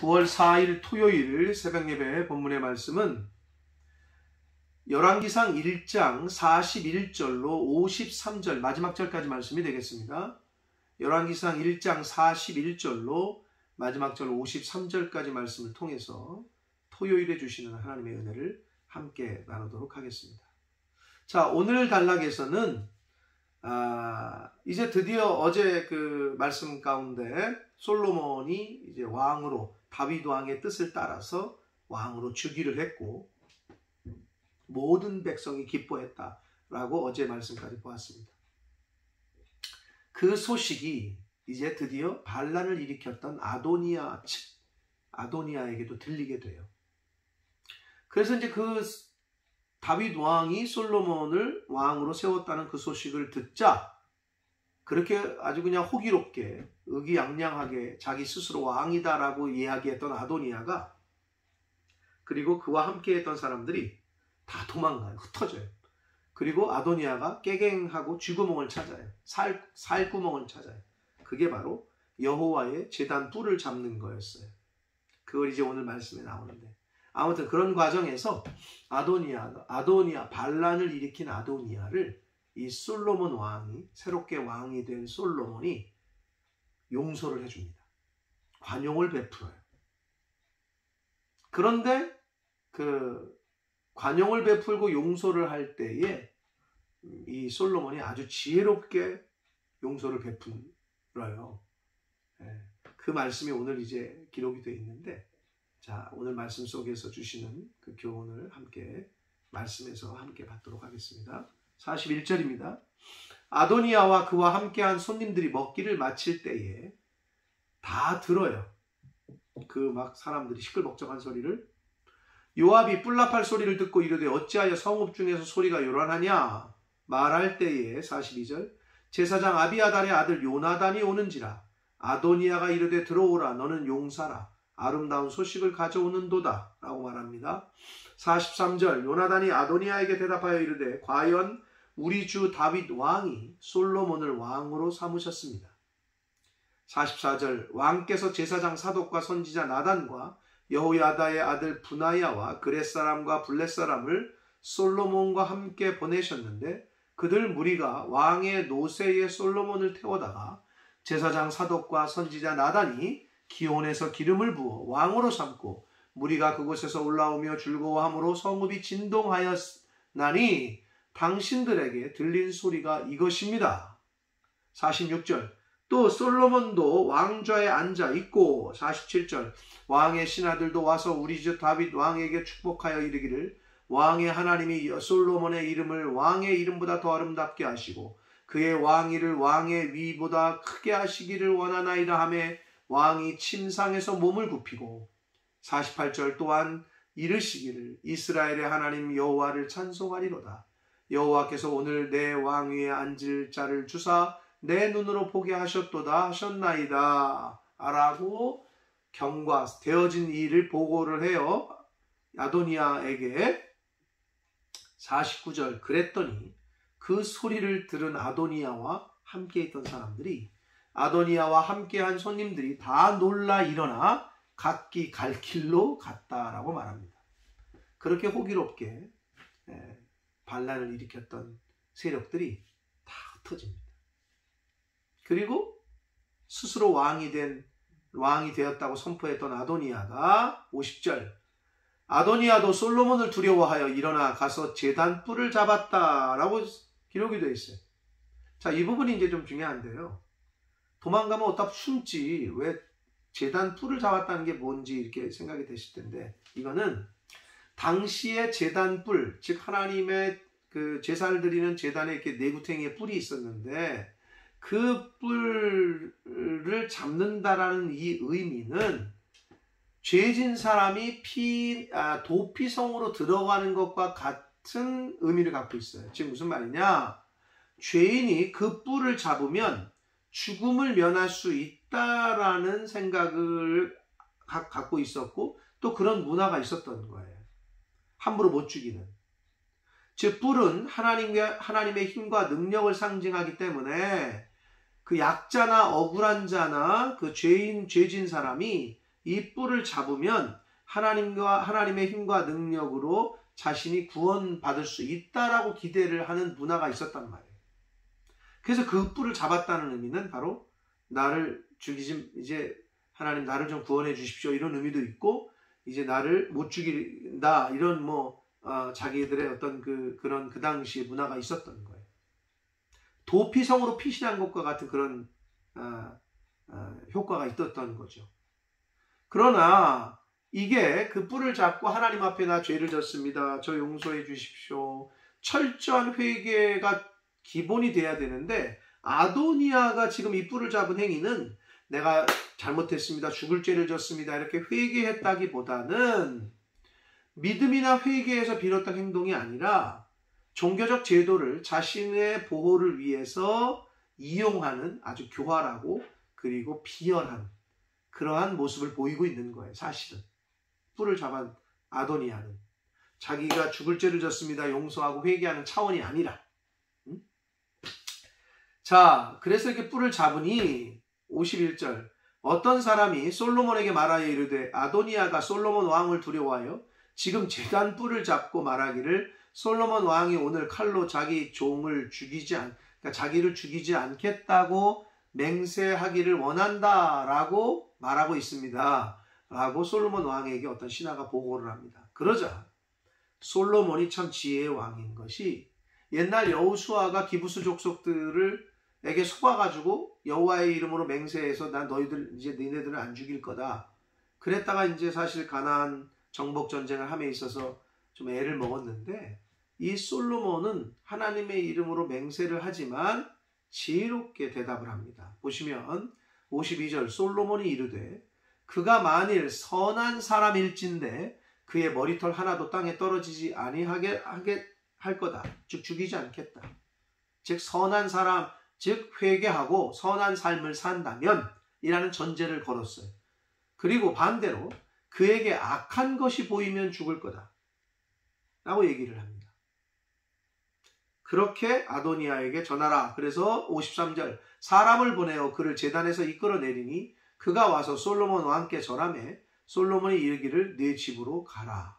9월 4일 토요일 새벽예배 본문의 말씀은 열왕기상 1장 41절로 53절 마지막 절까지 말씀이 되겠습니다. 열왕기상 1장 41절로 마지막 절 53절까지 말씀을 통해서 토요일에 주시는 하나님의 은혜를 함께 나누도록 하겠습니다. 자, 오늘 단락에서는 이제 드디어 어제 그 말씀 가운데 솔로몬이 이제 왕으로 다윗 왕의 뜻을 따라서 왕으로 즉위를 했고 모든 백성이 기뻐했다라고 어제 말씀까지 보았습니다. 그 소식이 이제 드디어 반란을 일으켰던 아도니아에게도 들리게 돼요. 그래서 이제 그 다윗 왕이 솔로몬을 왕으로 세웠다는 그 소식을 듣자 그렇게 아주 그냥 호기롭게 의기양양하게 자기 스스로 왕이다라고 이야기했던 아도니아가 그리고 그와 함께했던 사람들이 다 도망가요. 흩어져요. 그리고 아도니아가 깨갱하고 쥐구멍을 찾아요. 살구멍을 찾아요. 그게 바로 여호와의 제단 뿔을 잡는 거였어요. 그걸 이제 오늘 말씀에 나오는데 아무튼 그런 과정에서 아도니아 반란을 일으킨 아도니아를 이 솔로몬 왕이 새롭게 왕이 된 솔로몬이 용서를 해줍니다. 관용을 베풀어요. 그런데 그 관용을 베풀고 용서를 할 때에 이 솔로몬이 아주 지혜롭게 용서를 베풀어요. 그 말씀이 오늘 이제 기록이 되어 있는데 자, 오늘 말씀 속에서 주시는 그 교훈을 함께 말씀에서 함께 받도록 하겠습니다. 41절입니다. 아도니아와 그와 함께한 손님들이 먹기를 마칠 때에 다 들어요. 그 막 사람들이 시끌벅적한 소리를. 요압이 뿔나팔 소리를 듣고 이르되 어찌하여 성읍 중에서 소리가 요란하냐 말할 때에 42절 제사장 아비아달의 아들 요나단이 오는지라 아도니아가 이르되 들어오라 너는 용사라 아름다운 소식을 가져오는도다 라고 말합니다. 43절 요나단이 아도니아에게 대답하여 이르되 과연 우리 주 다윗 왕이 솔로몬을 왕으로 삼으셨습니다. 44절 왕께서 제사장 사독과 선지자 나단과 여호야다의 아들 브나야와 그렛 사람과 블렛 사람을 솔로몬과 함께 보내셨는데 그들 무리가 왕의 노새에 솔로몬을 태워다가 제사장 사독과 선지자 나단이 기온에서 기름을 부어 왕으로 삼고 무리가 그곳에서 올라오며 즐거워함으로 성읍이 진동하였나니 당신들에게 들린 소리가 이것입니다. 46절 또 솔로몬도 왕좌에 앉아 있고 47절 왕의 신하들도 와서 우리 주 다윗 왕에게 축복하여 이르기를 왕의 하나님이 솔로몬의 이름을 왕의 이름보다 더 아름답게 하시고 그의 왕위를 왕의 위보다 크게 하시기를 원하나이다 하매 왕이 침상에서 몸을 굽히고 48절 또한 이르시기를 이스라엘의 하나님 여호와를 찬송하리로다. 여호와께서 오늘 내 왕위에 앉을 자를 주사 내 눈으로 보게 하셨도다 하셨나이다 라고 경과되어진 일을 보고를 해요. 아도니아에게. 49절 그랬더니 그 소리를 들은 아도니아와 함께 있던 사람들이 아도니아와 함께한 손님들이 다 놀라 일어나 각기 갈 길로 갔다라고 말합니다. 그렇게 호기롭게 반란을 일으켰던 세력들이 다 흩어집니다. 그리고 스스로 왕이 되었다고 선포했던 아도니아가 50절 아도니아도 솔로몬을 두려워하여 일어나 가서 제단 뿔을 잡았다라고 기록이 되어 있어요. 자, 이 부분이 이제 좀 중요한데요. 도망가면 어디다 숨지 왜 제단 뿔을 잡았다는 게 뭔지 이렇게 생각이 되실 텐데 이거는 당시의 제단 뿔, 즉 하나님의 그 제사를 드리는 제단에 이렇게 내구탱이에 뿔이 있었는데 그 뿔을 잡는다라는 이 의미는 죄진 사람이 도피성으로 들어가는 것과 같은 의미를 갖고 있어요. 지금 무슨 말이냐? 죄인이 그 뿔을 잡으면 죽음을 면할 수 있다라는 생각을 갖고 있었고 또 그런 문화가 있었던 거예요. 함부로 못 죽이는. 즉 뿔은 하나님의 힘과 능력을 상징하기 때문에 그 약자나 억울한 자나 그 죄진 사람이 이 뿔을 잡으면 하나님의 힘과 능력으로 자신이 구원받을 수 있다라고 기대를 하는 문화가 있었단 말이에요. 그래서 그 뿔을 잡았다는 의미는 바로 나를 죽이지, 이제 하나님 나를 좀 구원해 주십시오, 이런 의미도 있고, 이제 나를 못 죽인다, 이런 자기들의 어떤 그런 그 당시의 문화가 있었던 거예요. 도피성으로 피신한 것과 같은 그런 효과가 있었던 거죠. 그러나 이게 그 뿔을 잡고 하나님 앞에 나 죄를 졌습니다, 저 용서해 주십시오, 철저한 회개가 기본이 돼야 되는데, 아도니아가 지금 이 뿔을 잡은 행위는 내가 잘못했습니다, 죽을 죄를 졌습니다, 이렇게 회개했다기보다는 믿음이나 회개에서 비롯한 행동이 아니라 종교적 제도를 자신의 보호를 위해서 이용하는 아주 교활하고 그리고 비열한 그러한 모습을 보이고 있는 거예요. 사실은 뿔을 잡은 아도니아는 자기가 죽을 죄를 졌습니다, 용서하고 회개하는 차원이 아니라, 자, 그래서 이렇게 뿔을 잡으니 51절, 어떤 사람이 솔로몬에게 말하여 이르되 아도니아가 솔로몬 왕을 두려워하여 지금 제단 뿔을 잡고 말하기를 솔로몬 왕이 오늘 칼로 자기 종을 그러니까 자기를 죽이지 않겠다고 맹세하기를 원한다라고 말하고 있습니다 라고 솔로몬 왕에게 어떤 신하가 보고를 합니다. 그러자 솔로몬이 참 지혜의 왕인 것이, 옛날 여호수아가 기브스 족속들에게 속아가지고 여호와의 이름으로 맹세해서 난 니네들은 안 죽일 거다, 그랬다가 이제 사실 가나안 정복 전쟁을 함에 있어서 좀 애를 먹었는데, 이 솔로몬은 하나님의 이름으로 맹세를 하지만 지혜롭게 대답을 합니다. 보시면 52절, 솔로몬이 이르되 그가 만일 선한 사람일진데 그의 머리털 하나도 땅에 떨어지지 아니하게 할 거다, 즉 죽이지 않겠다. 즉 선한 사람, 즉 회개하고 선한 삶을 산다면 이라는 전제를 걸었어요. 그리고 반대로 그에게 악한 것이 보이면 죽을 거다 라고 얘기를 합니다. 그렇게 아도니아에게 전하라. 그래서 53절, 사람을 보내어 그를 제단에서 이끌어내리니 그가 와서 솔로몬 왕께 절하매 솔로몬이 이르기를 네 집으로 가라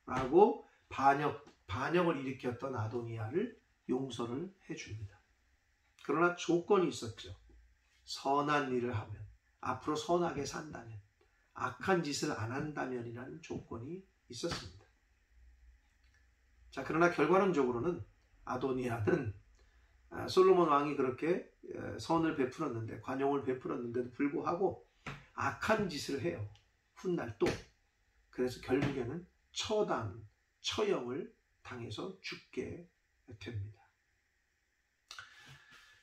라고 반역을 일으켰던 아도니아를 용서를 해줍니다. 그러나 조건이 있었죠. 선한 일을 하면, 앞으로 선하게 산다면, 악한 짓을 안 한다면이라는 조건이 있었습니다. 자, 그러나 결과론적으로는 아도니아는 솔로몬 왕이 그렇게 선을 베풀었는데, 관용을 베풀었는데도 불구하고 악한 짓을 해요. 훗날 또. 그래서 결국에는 처형을 당해서 죽게 됩니다.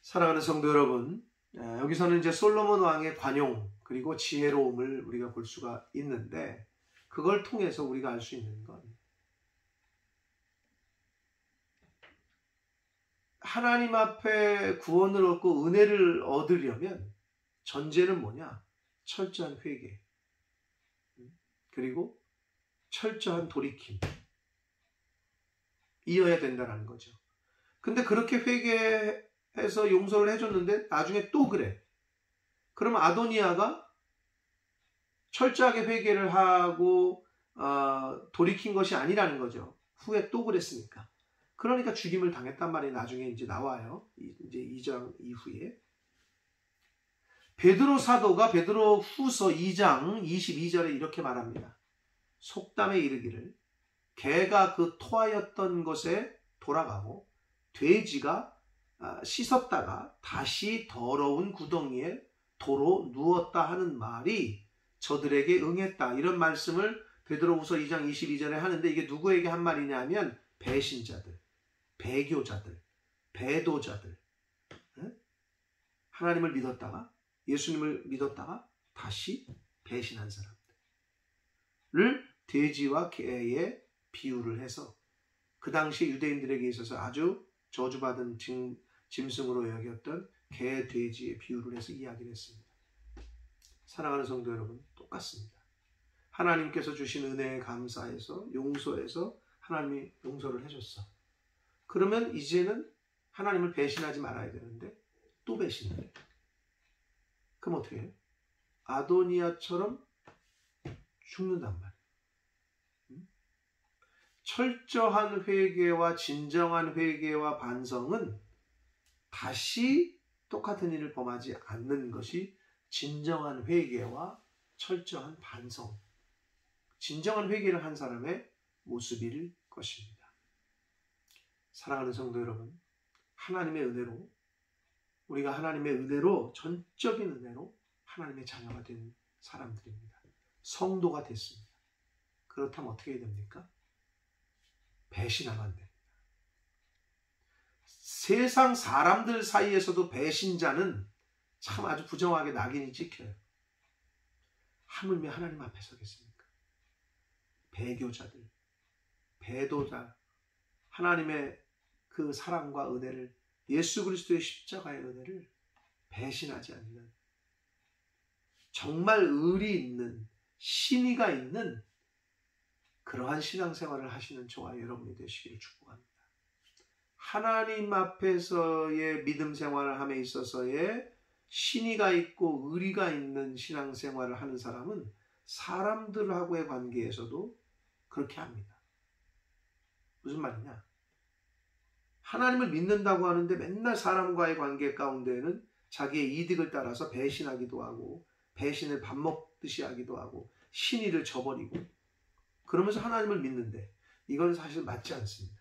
사랑하는 성도 여러분, 여기서는 이제 솔로몬 왕의 관용 그리고 지혜로움을 우리가 볼 수가 있는데, 그걸 통해서 우리가 알 수 있는 건 하나님 앞에 구원을 얻고 은혜를 얻으려면 전제는 뭐냐? 철저한 회개, 그리고 철저한 돌이킴 이어야 된다는 거죠. 근데 그렇게 회개해서 용서를 해줬는데 나중에 또 그래. 그러면 아도니아가 철저하게 회개를 하고 돌이킨 것이 아니라는 거죠. 후에 또 그랬으니까. 그러니까 죽임을 당했단 말이 나중에 이제 나와요. 이제 2장 이후에. 베드로 사도가 베드로 후서 2장 22절에 이렇게 말합니다. 속담에 이르기를 개가 그 토하였던 것에 돌아가고 돼지가 씻었다가 다시 더러운 구덩이에 도로 누웠다 하는 말이 저들에게 응했다. 이런 말씀을 베드로후서 2장 22절에 하는데, 이게 누구에게 한 말이냐면 배신자들, 배교자들, 배도자들, 하나님을 믿었다가 예수님을 믿었다가 다시 배신한 사람들을 돼지와 개에 비유를 해서 그 당시 유대인들에게 있어서 아주 저주받은 짐승으로 여겼던 개, 돼지의 비유를 해서 이야기를 했습니다. 사랑하는 성도 여러분, 똑같습니다. 하나님께서 주신 은혜에 감사해서 용서해서 하나님이 용서를 해줬어. 그러면 이제는 하나님을 배신하지 말아야 되는데 또 배신해. 그럼 어떻게 해요? 아도니아처럼 죽는단 말이에요. 철저한 회개와 진정한 회개와 반성은 다시 똑같은 일을 범하지 않는 것이 진정한 회개와 철저한 반성, 진정한 회개를 한 사람의 모습일 것입니다. 사랑하는 성도 여러분, 하나님의 은혜로, 우리가 하나님의 은혜로, 전적인 은혜로 하나님의 자녀가 된 사람들입니다. 성도가 됐습니다. 그렇다면 어떻게 해야 됩니까? 배신하면 안 됩니다. 세상 사람들 사이에서도 배신자는 참 아주 부정하게 낙인이 찍혀요. 하물며 하나님 앞에 서겠습니까? 배교자들, 배도자, 하나님의 그 사랑과 은혜를, 예수 그리스도의 십자가의 은혜를 배신하지 않는, 정말 의리 있는, 신의가 있는 그러한 신앙생활을 하시는 저와 여러분이 되시기를 축복합니다. 하나님 앞에서의 믿음 생활을 함에 있어서의 신의가 있고 의리가 있는 신앙생활을 하는 사람은 사람들하고의 관계에서도 그렇게 합니다. 무슨 말이냐? 하나님을 믿는다고 하는데 맨날 사람과의 관계 가운데에는 자기의 이득을 따라서 배신하기도 하고, 배신을 밥 먹듯이 하기도 하고, 신의를 저버리고, 그러면서 하나님을 믿는데 이건 사실 맞지 않습니다.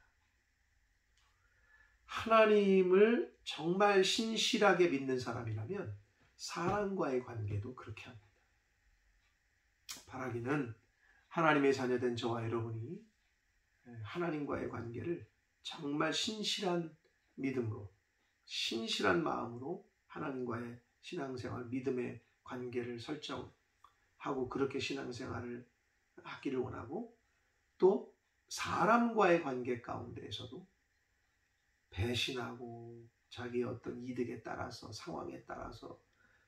하나님을 정말 신실하게 믿는 사람이라면 사람과의 관계도 그렇게 합니다. 바라기는 하나님의 자녀된 저와 여러분이 하나님과의 관계를 정말 신실한 믿음으로, 신실한 마음으로 하나님과의 신앙생활, 믿음의 관계를 설정하고 그렇게 신앙생활을 하기를 원하고, 또 사람과의 관계 가운데에서도 배신하고 자기의 어떤 이득에 따라서, 상황에 따라서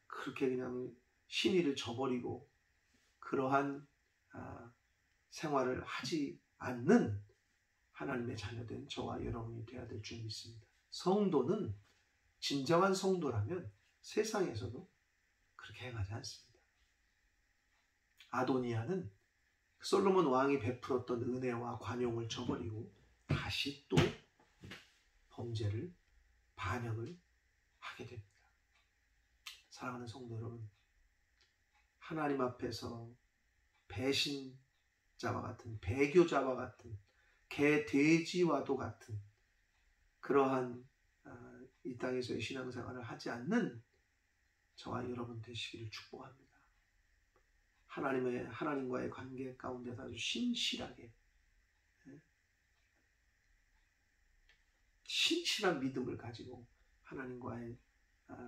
그렇게 그냥 신의를 저버리고 그러한 생활을 하지 않는 하나님의 자녀된 저와 여러분이 되어야 될 줄 믿습니다. 성도는, 진정한 성도라면 세상에서도 그렇게 행하지 않습니다. 아도니아는 솔로몬 왕이 베풀었던 은혜와 관용을 저버리고 다시 또 범죄를, 반역을 하게 됩니다. 사랑하는 성도 여러분, 하나님 앞에서 배신자와 같은, 배교자와 같은, 개, 돼지와도 같은 그러한 이 땅에서의 신앙생활을 하지 않는 저와 여러분 되시기를 축복합니다. 하나님과의 관계 가운데서 아주 신실하게, 신실한 믿음을 가지고 하나님과의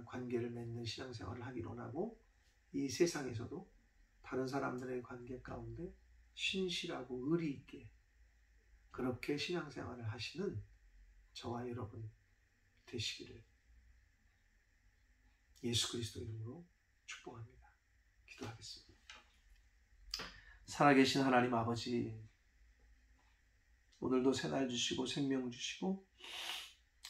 관계를 맺는 신앙생활을 하기를 원하고, 이 세상에서도 다른 사람들의 관계 가운데 신실하고 의리 있게 그렇게 신앙생활을 하시는 저와 여러분 되시기를 예수 그리스도 이름으로 축복합니다. 기도하겠습니다. 살아계신 하나님 아버지, 오늘도 새날 주시고 생명 주시고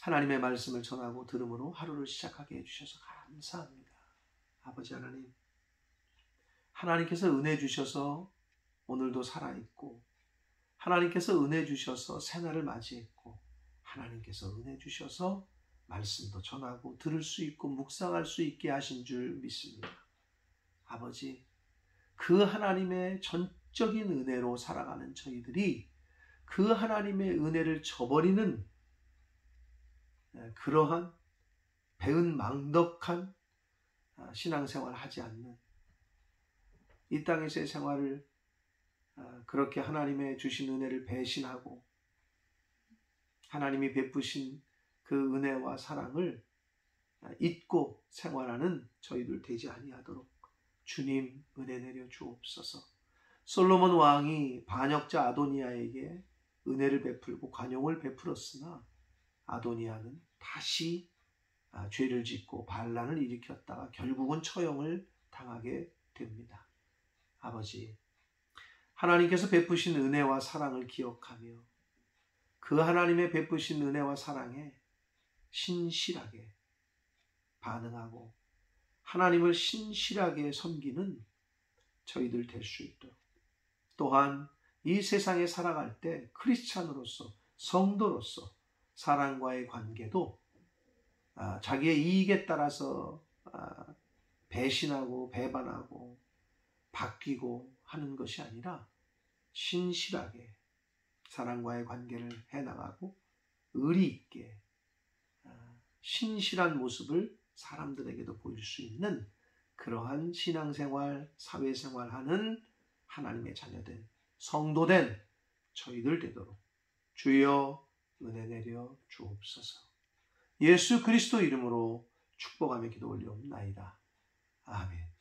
하나님의 말씀을 전하고 들음으로 하루를 시작하게 해주셔서 감사합니다. 아버지 하나님, 하나님께서 은혜 주셔서 오늘도 살아있고, 하나님께서 은혜 주셔서 새날을 맞이했고, 하나님께서 은혜 주셔서 말씀도 전하고 들을 수 있고 묵상할 수 있게 하신 줄 믿습니다. 아버지, 그 하나님의 전적인 은혜로 살아가는 저희들이 그 하나님의 은혜를 저버리는 그러한 배은망덕한 신앙생활을 하지 않는, 이 땅에서의 생활을 그렇게 하나님의 주신 은혜를 배신하고 하나님이 베푸신 그 은혜와 사랑을 잊고 생활하는 저희들 되지 아니하도록 주님 은혜 내려 주옵소서. 솔로몬 왕이 반역자 아도니아에게 은혜를 베풀고 관용을 베풀었으나 아도니아는 다시 죄를 짓고 반란을 일으켰다가 결국은 처형을 당하게 됩니다. 아버지, 하나님께서 베푸신 은혜와 사랑을 기억하며 그 하나님의 베푸신 은혜와 사랑에 신실하게 반응하고 하나님을 신실하게 섬기는 저희들 될 수 있도록 또한 이 세상에 살아갈 때 크리스찬으로서, 성도로서 사람과의 관계도 자기의 이익에 따라서 배신하고 배반하고 바뀌고 하는 것이 아니라 신실하게 사람과의 관계를 해나가고 의리 있게 신실한 모습을 사람들에게도 보일 수 있는 그러한 신앙생활, 사회생활하는 하나님의 자녀된 성도된 저희들 되도록 주여 은혜 내려 주옵소서. 예수 그리스도 이름으로 축복하며 기도 올리옵나이다. 아멘.